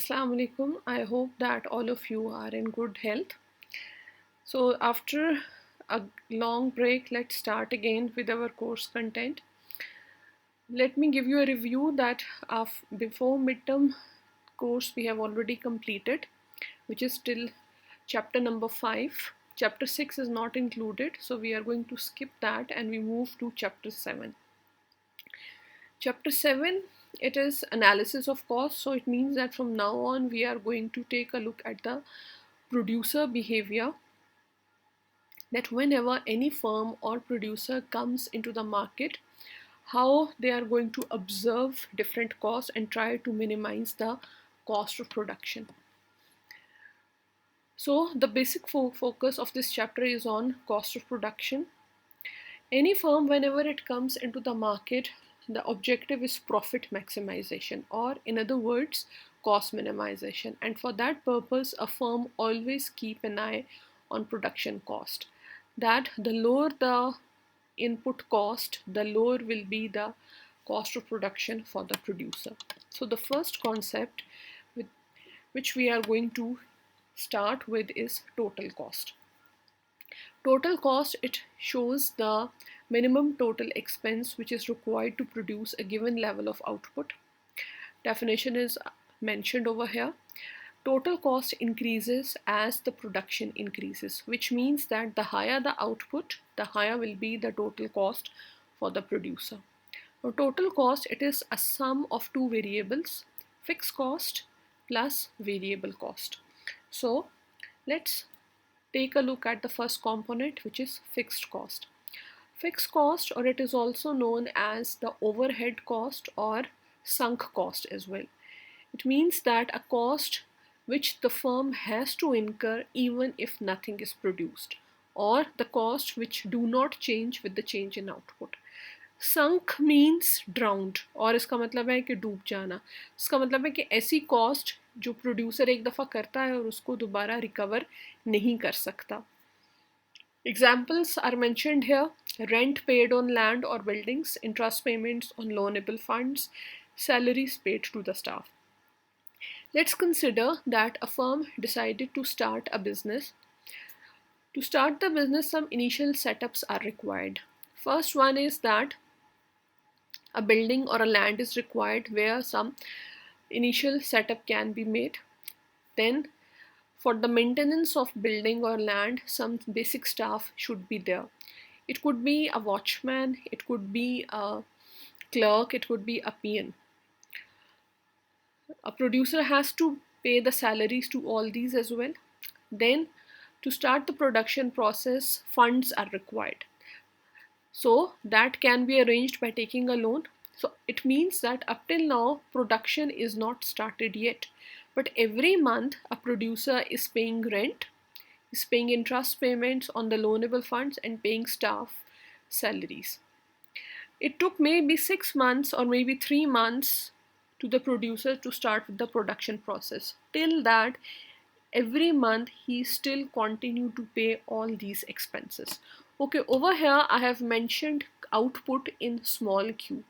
Assalamu alaikum. I hope that all of you are in good health. So, after a long break, let's start again with our course content. Let me give you a review that before midterm course we have already completed, which is still chapter number 5. Chapter 6 is not included, so we are going to skip that and we move to chapter 7. Chapter 7, it is analysis of cost, so it means that from now on we are going to take a look at the producer behavior, that whenever any firm or producer comes into the market, how they are going to observe different costs and try to minimize the cost of production. So the basic focus of this chapter is on cost of production. Any firm, whenever it comes into the market, the objective is profit maximization, or in other words, cost minimization. And for that purpose, a firm always keep an eye on production cost. That the lower the input cost, the lower will be the cost of production for the producer. So the first concept with which we are going to start with is total cost. Total cost, it shows the minimum total expense which is required to produce a given level of output. Definition is mentioned over here. Total cost increases as the production increases, which means that the higher the output, the higher will be the total cost for the producer. Now, total cost, it is a sum of two variables, fixed cost plus variable cost. So let's take a look at the first component, which is fixed cost. Fixed cost, or it is also known as the overhead cost or sunk cost as well. It means that a cost which the firm has to incur even if nothing is produced, or the cost which do not change with the change in output. Sunk means drowned, और इसका मतलब है कि डूब जाना. इसका मतलब है कि ऐसी कॉस्ट जो प्रोड्यूसर एक दफ़ा करता है और उसको दोबारा रिकवर नहीं कर सकता. Examples are mentioned here: rent paid on land or buildings, interest payments on loanable funds, salaries paid to the staff. Let's consider that a firm decided to start a business. To start the business, some initial setups are required. First one is that a building or a land is required where some initial setup can be made. Then for the maintenance of building or land, some basic staff should be there. It could be a watchman, it could be a clerk, it could be a peon. A producer has to pay the salaries to all these as well. Then to start the production process, funds are required. So that can be arranged by taking a loan. So it means that up till now, production is not started yet. But every month, a producer is paying rent, is paying interest payments on the loanable funds, and paying staff salaries. It took maybe 6 months or maybe 3 months to the producer to start with the production process. Till that, every month he still continue to pay all these expenses. Okay, over here I have mentioned output in small q.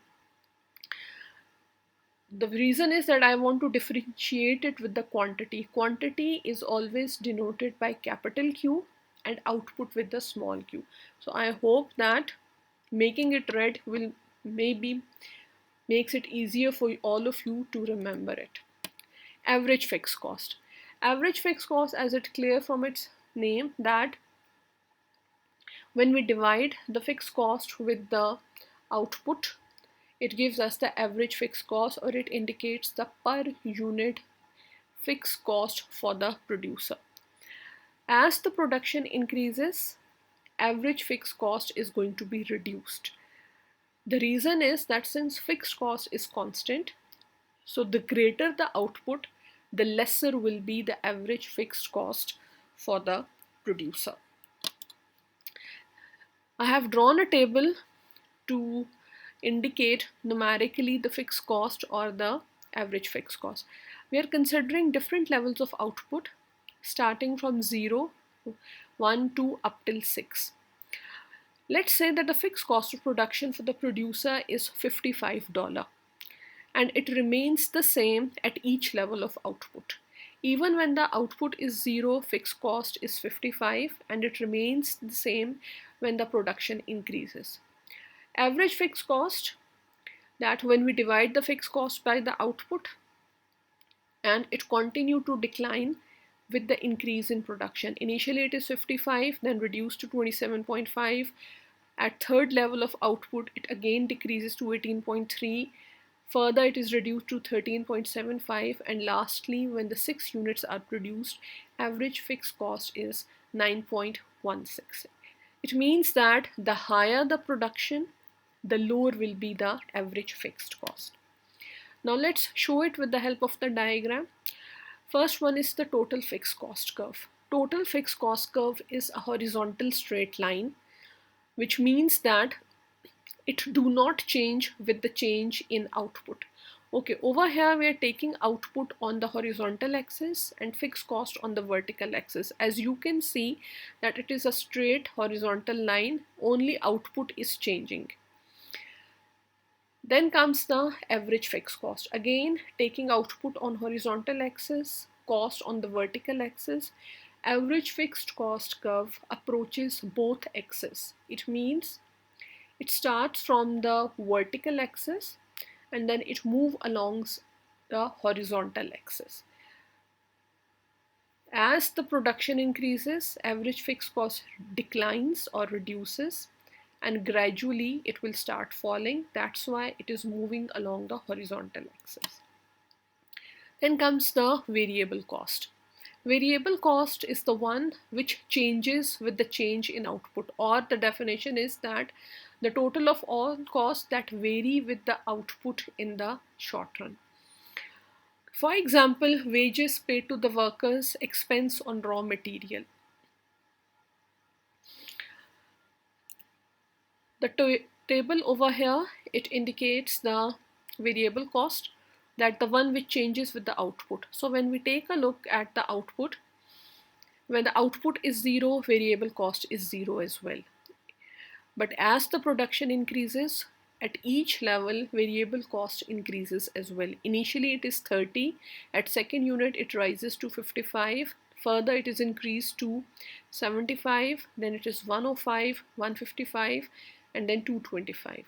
The reason is that I want to differentiate it with the quantity. Quantity is always denoted by capital Q and output with the small q. So I hope that making it red will maybe makes it easier for all of you to remember it. Average fixed cost. Average fixed cost, as it clear from its name, that when we divide the fixed cost with the output, it gives us the average fixed cost, or it indicates the per unit fixed cost for the producer. As the production increases, average fixed cost is going to be reduced. The reason is that since fixed cost is constant, so the greater the output, the lesser will be the average fixed cost for the producer. I have drawn a table to indicate numerically the fixed cost or the average fixed cost. We are considering different levels of output starting from 0, 1, 2 up till 6. Let's say that the fixed cost of production for the producer is $55. and it remains the same at each level of output. Even when the output is 0, fixed cost is 55, and it remains the same when the production increases. Average fixed cost, that when we divide the fixed cost by the output, and it continued to decline with the increase in production. Initially it is 55, then reduced to 27.5. At third level of output, it again decreases to 18.3. Further, it is reduced to 13.75, and lastly, when the 6 units are produced, average fixed cost is 9.16. It means that the higher the production, the lower will be the average fixed cost. Now let's show it with the help of the diagram. First one is the total fixed cost curve. Total fixed cost curve is a horizontal straight line, which means that it do not change with the change in output. Okay, over here we are taking output on the horizontal axis and fixed cost on the vertical axis. As you can see that it is a straight horizontal line, only output is changing. Then comes the average fixed cost. Again, taking output on horizontal axis, cost on the vertical axis. Average fixed cost curve approaches both axes. It means it starts from the vertical axis and then it moves along the horizontal axis. As the production increases, average fixed cost declines or reduces, and gradually it will start falling. That's why it is moving along the horizontal axis. Then comes the variable cost. Variable cost is the one which changes with the change in output, or the definition is that the total of all costs that vary with the output in the short run. For example, wages paid to the workers, expense on raw material. The table over here, it indicates the variable cost, that the one which changes with the output. So when we take a look at the output, when the output is 0, variable cost is 0 as well. But as the production increases, at each level, variable cost increases as well. Initially it is 30, at second unit it rises to 55, further it is increased to 75, then it is 105, 155, and then 225.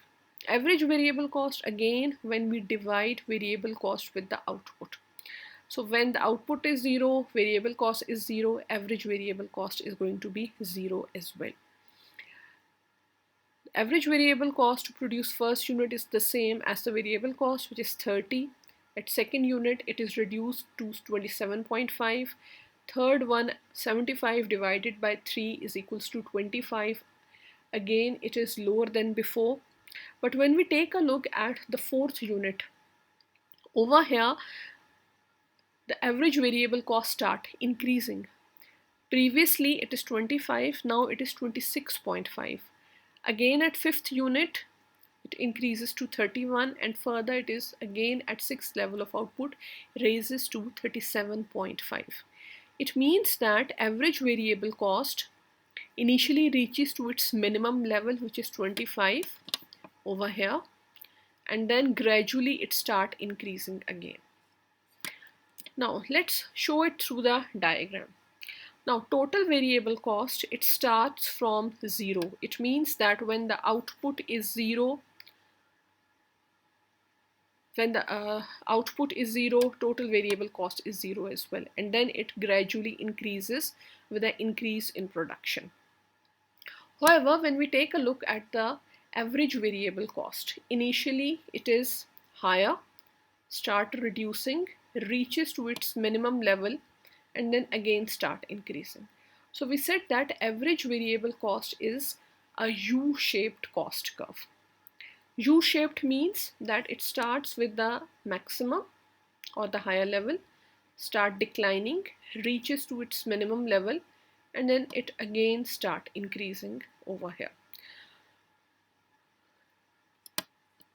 Average variable cost, again, when we divide variable cost with the output. So when the output is 0, variable cost is 0, average variable cost is going to be 0 as well. Average variable cost to produce first unit is the same as the variable cost, which is 30. At second unit, it is reduced to 27.5. Third one, 75 divided by 3 is equals to 25. Again, it is lower than before. But when we take a look at the fourth unit, over here, the average variable cost start increasing. Previously, it is 25, now it is 26.5. Again, at fifth unit, it increases to 31, and further it is again at sixth level of output, raises to 37.5. It means that average variable cost initially reaches to its minimum level, which is 25 over here, and then gradually it start increasing again. Now let's show it through the diagram. Now total variable cost, it starts from 0. It means that when the output is 0, total variable cost is 0 as well, and then it gradually increases with an increase in production. However, when we take a look at the average variable cost, initially it is higher, start reducing, reaches to its minimum level, and then again start increasing. So we said that average variable cost is a U-shaped cost curve. U-shaped means that it starts with the maximum or the higher level, start declining, reaches to its minimum level, and then it again start increasing over here.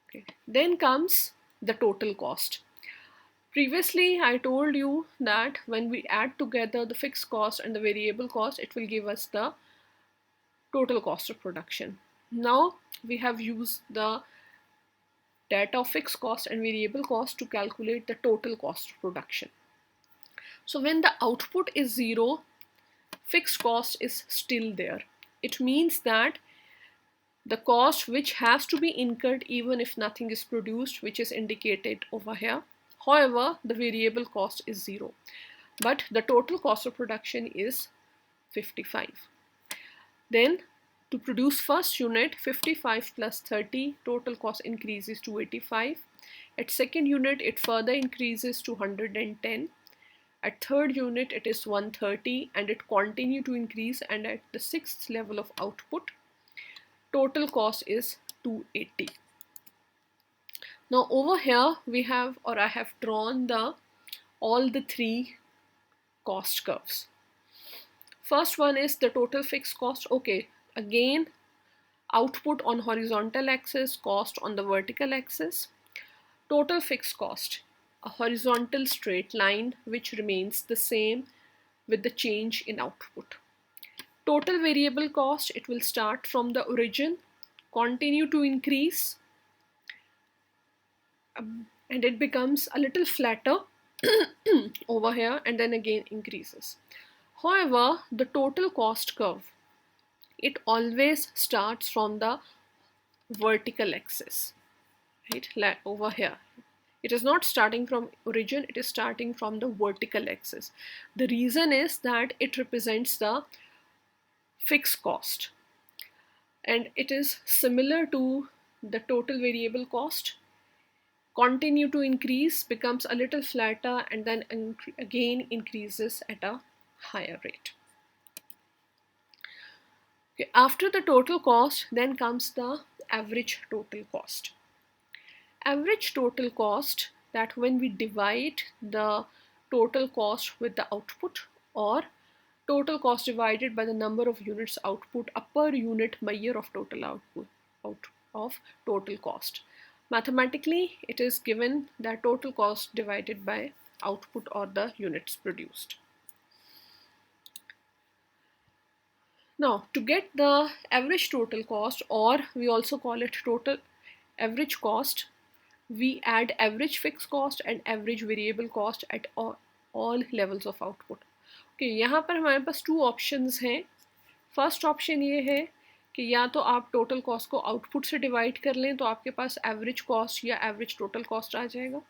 Okay. Then comes the total cost. Previously, I told you that when we add together the fixed cost and the variable cost, it will give us the total cost of production. Now we have used the data of fixed cost and variable cost to calculate the total cost of production. So when the output is 0, fixed cost is still there. It means that the cost which has to be incurred even if nothing is produced, which is indicated over here. However, the variable cost is 0, but the total cost of production is 55. Then to produce first unit, 55 plus 30, total cost increases to 85. At second unit, it further increases to 110. At third unit, it is 130, and it continues to increase, and at the sixth level of output, total cost is 280. Now over here we have, or I have drawn all the three cost curves. First one is the total fixed cost. Okay, again, output on horizontal axis, cost on the vertical axis. Total fixed cost, a horizontal straight line which remains the same with the change in output. Total variable cost, it will start from the origin, continue to increase, and it becomes a little flatter over here, and then again increases. However, the total cost curve, it always starts from the vertical axis, right? Over here, it is not starting from origin, it is starting from the vertical axis. The reason is that it represents the fixed cost, and it is similar to the total variable cost. Continue to increase, becomes a little flatter, and then again increases at a higher rate. Okay, after the total cost, then comes the average total cost. Average total cost, that when we divide the total cost with the output, or total cost divided by the number of units output, a per unit measure of total output of total cost. Mathematically, it is given that total cost divided by output, or the units produced. Now, to get the average total cost, or we also call it total average cost, we add average fixed cost and average variable cost at all levels of output. Okay, यहाँ पर हमारे पास two options हैं. First option ये है कि या तो आप टोटल कॉस्ट को आउटपुट से डिवाइड कर लें तो आपके पास एवरेज कॉस्ट या एवरेज टोटल कॉस्ट आ जाएगा.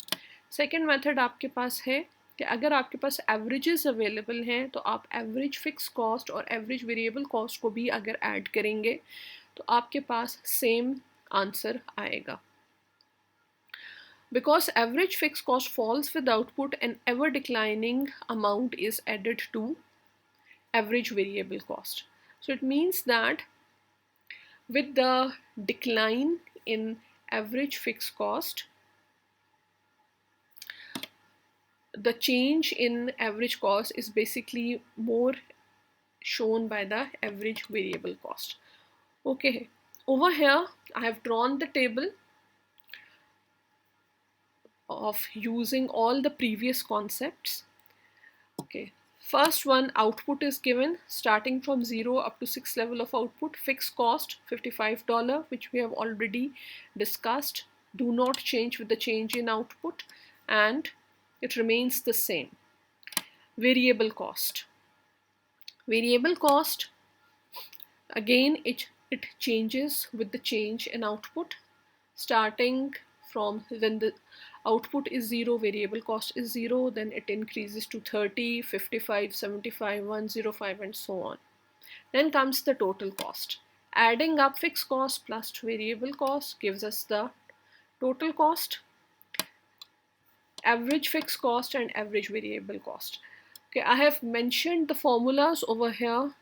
सेकंड मेथड आपके पास है कि अगर आपके पास एवरेजेस अवेलेबल हैं तो आप एवरेज फिक्स कॉस्ट और एवरेज वेरिएबल कॉस्ट को भी अगर ऐड करेंगे तो आपके पास सेम आंसर आएगा. Because average fixed cost falls with output, an ever declining amount is added to average variable cost. So it means that with the decline in average fixed cost, the change in average cost is basically more shown by the average variable cost. Okay, over here I have drawn the table of using all the previous concepts. Okay, first one, output is given starting from 0 up to 6 level of output. Fixed cost $55, which we have already discussed, do not change with the change in output, and it remains the same. Variable cost, again it changes with the change in output. Starting from when the output is 0, variable cost is 0, then it increases to 30, 55, 75, 105, and so on. Then comes the total cost. Adding up fixed cost plus variable cost gives us the total cost, average fixed cost, and average variable cost. Okay, I have mentioned the formulas over here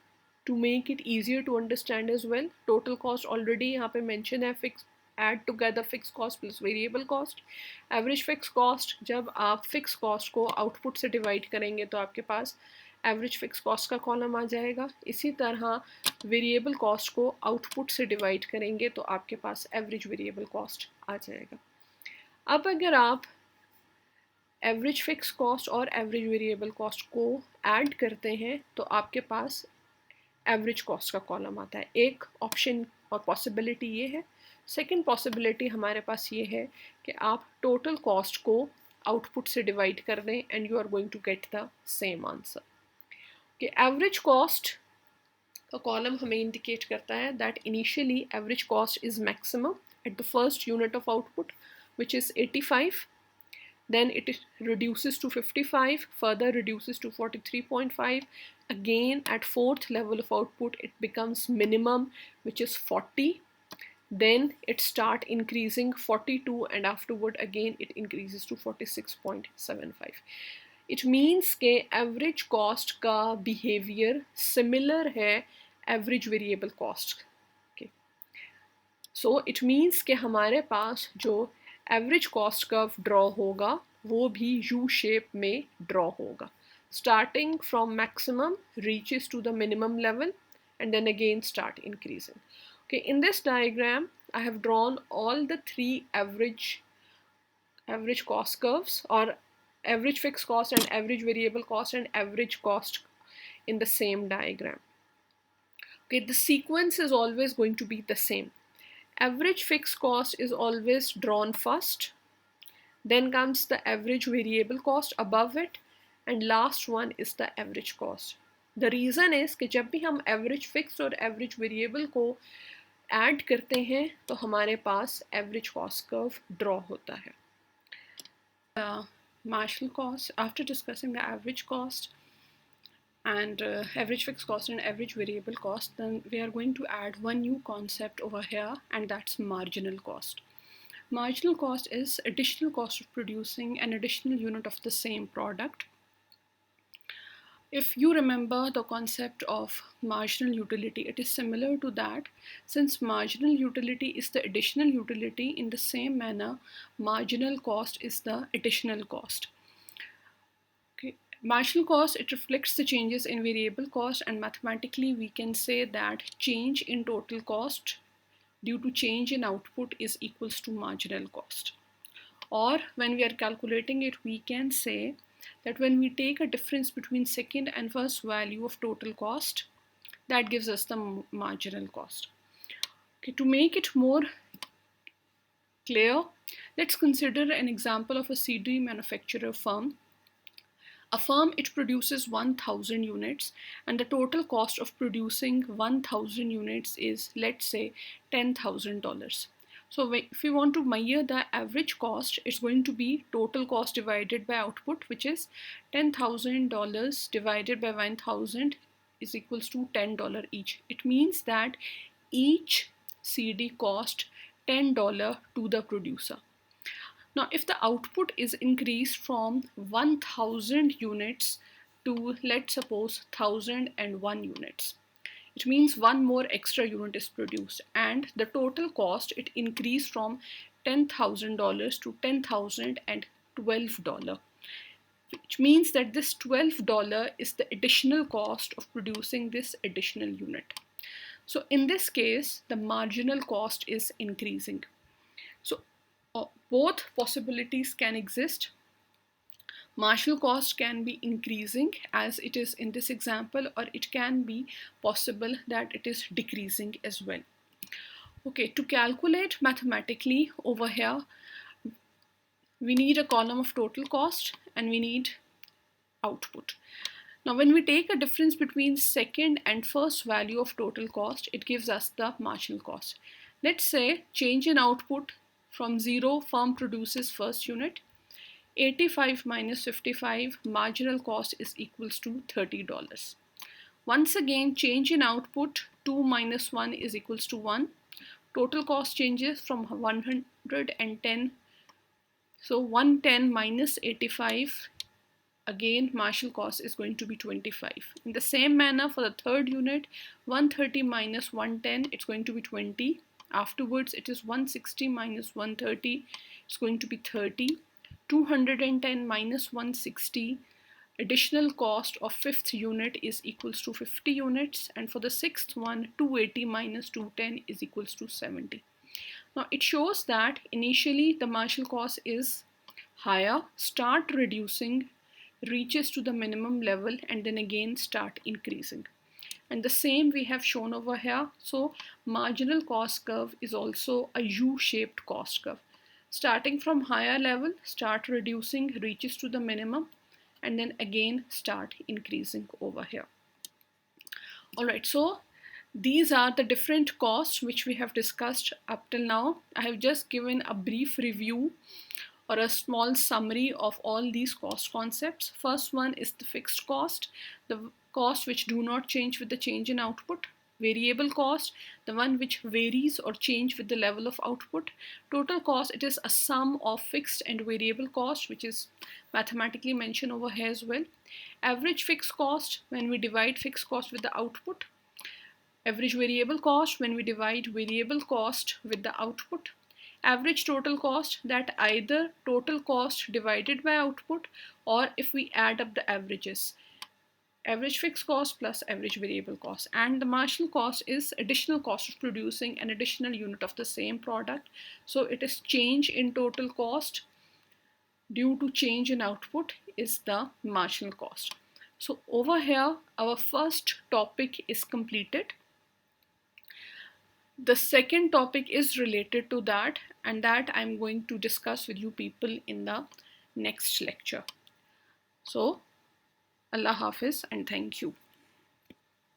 to make it easier to understand as well. Total cost already यहाँ पे mention है, fixed add together fixed cost plus variable cost. Average fixed cost, जब आप fixed cost को output से divide करेंगे तो आपके पास average fixed cost का कॉलम आ जाएगा. इसी तरह variable cost को output से divide करेंगे तो आपके पास average variable cost आ जाएगा. अब अगर आप average fixed cost और average variable cost को add करते हैं तो आपके पास average cost का कॉलम आता है. एक ऑप्शन और पॉसिबिलिटी ये है. सेकेंड पॉसिबिलिटी हमारे पास ये है कि आप टोटल कॉस्ट को आउटपुट से डिवाइड कर दें and you are going to get the same answer. कि एवरेज कॉस्ट का कॉलम हमें इंडिकेट करता है that initially average cost is maximum at the first unit of output which is 85, then it reduces to 55, further reduces to 43.5, again at fourth level of output it becomes minimum which is 40, then it start increasing 42 and afterward again it increases to 46.75. It means के average cost का behavior similar है average variable cost के। So it means कि हमारे पास जो average cost curve draw होगा वो भी यू शेप में ड्रॉ होगा, starting from maximum reaches to the minimum level and then again start increasing. Okay, in this diagram I have drawn all the three average cost curves, or average fixed cost and average variable cost and average cost in the same diagram. Okay, the sequence is always going to be the same. Average fixed cost is always drawn first, then comes the average variable cost above it, and last one is the average cost. The reason is कि जब भी हम average fixed और average variable को add करते हैं तो हमारे पास average cost curve draw होता है. Marginal cost, after discussing the average cost and average fixed cost and average variable cost, then we are going to add one new concept over here, and that's marginal cost. Marginal cost is additional cost of producing an additional unit of the same product. If you remember the concept of marginal utility, it is similar to that. Since marginal utility is the additional utility, in the same manner marginal cost is the additional cost. Marginal cost, it reflects the changes in variable cost, and mathematically we can say that change in total cost due to change in output is equals to marginal cost. Or when we are calculating it, we can say that when we take a difference between second and first value of total cost, that gives us the marginal cost. Okay, to make it more clear, let's consider an example of a CD manufacturer firm. A firm, it produces 1000 units, and the total cost of producing 1000 units is, let's say, $10,000. So if we want to measure the average cost, it's going to be total cost divided by output, which is $10,000 divided by 1000 is equals to $10 each. It means that each CD cost $10 to the producer. Now, if the output is increased from 1000 units to, let's suppose, 1001 units, it means one more extra unit is produced, and the total cost, it increased from $10,000 to $10,012, which means that this $12 is the additional cost of producing this additional unit. So in this case, the marginal cost is increasing. So both possibilities can exist. Marginal cost can be increasing as it is in this example, or it can be possible that it is decreasing as well. Okay, to calculate mathematically over here, we need a column of total cost and we need output. Now, when we take a difference between second and first value of total cost, it gives us the marginal cost. Let's say change in output from 0, firm produces first unit. 85 minus 55, marginal cost is equals to $30. Once again, change in output, 2 minus 1 is equals to 1. Total cost changes from 110. So 110 minus 85, again marginal cost is going to be 25. In the same manner for the third unit, 130 minus 110, it's going to be 20. Afterwards, it is 160 minus 130, it's going to be 30. 210 minus 160, additional cost of fifth unit is equals to 50 units, and for the sixth one, 280 minus 210 is equals to 70. Now it shows that initially the marginal cost is higher, start reducing, reaches to the minimum level, and then again start increasing. and the same we have shown over here. So marginal cost curve is also a U-shaped cost curve. Starting from higher level, start reducing, reaches to the minimum, and then again start increasing over here. All right, so these are the different costs which we have discussed up till now. I have just given a brief review or a small summary of all these cost concepts. First one is the fixed cost, the cost which do not change with the change in output. Variable cost, the one which varies or change with the level of output. Total cost, it is a sum of fixed and variable cost, which is mathematically mentioned over here as well. Average fixed cost, when we divide fixed cost with the output. Average variable cost, when we divide variable cost with the output. Average total cost, that either total cost divided by output, or if we add up the averages, average fixed cost plus average variable cost. And the marginal cost is additional cost of producing an additional unit of the same product. So it is change in total cost due to change in output is the marginal cost. So over here, our first topic is completed. The second topic is related to that, and that I'm going to discuss with you people in the next lecture. So Allah Hafiz and thank you.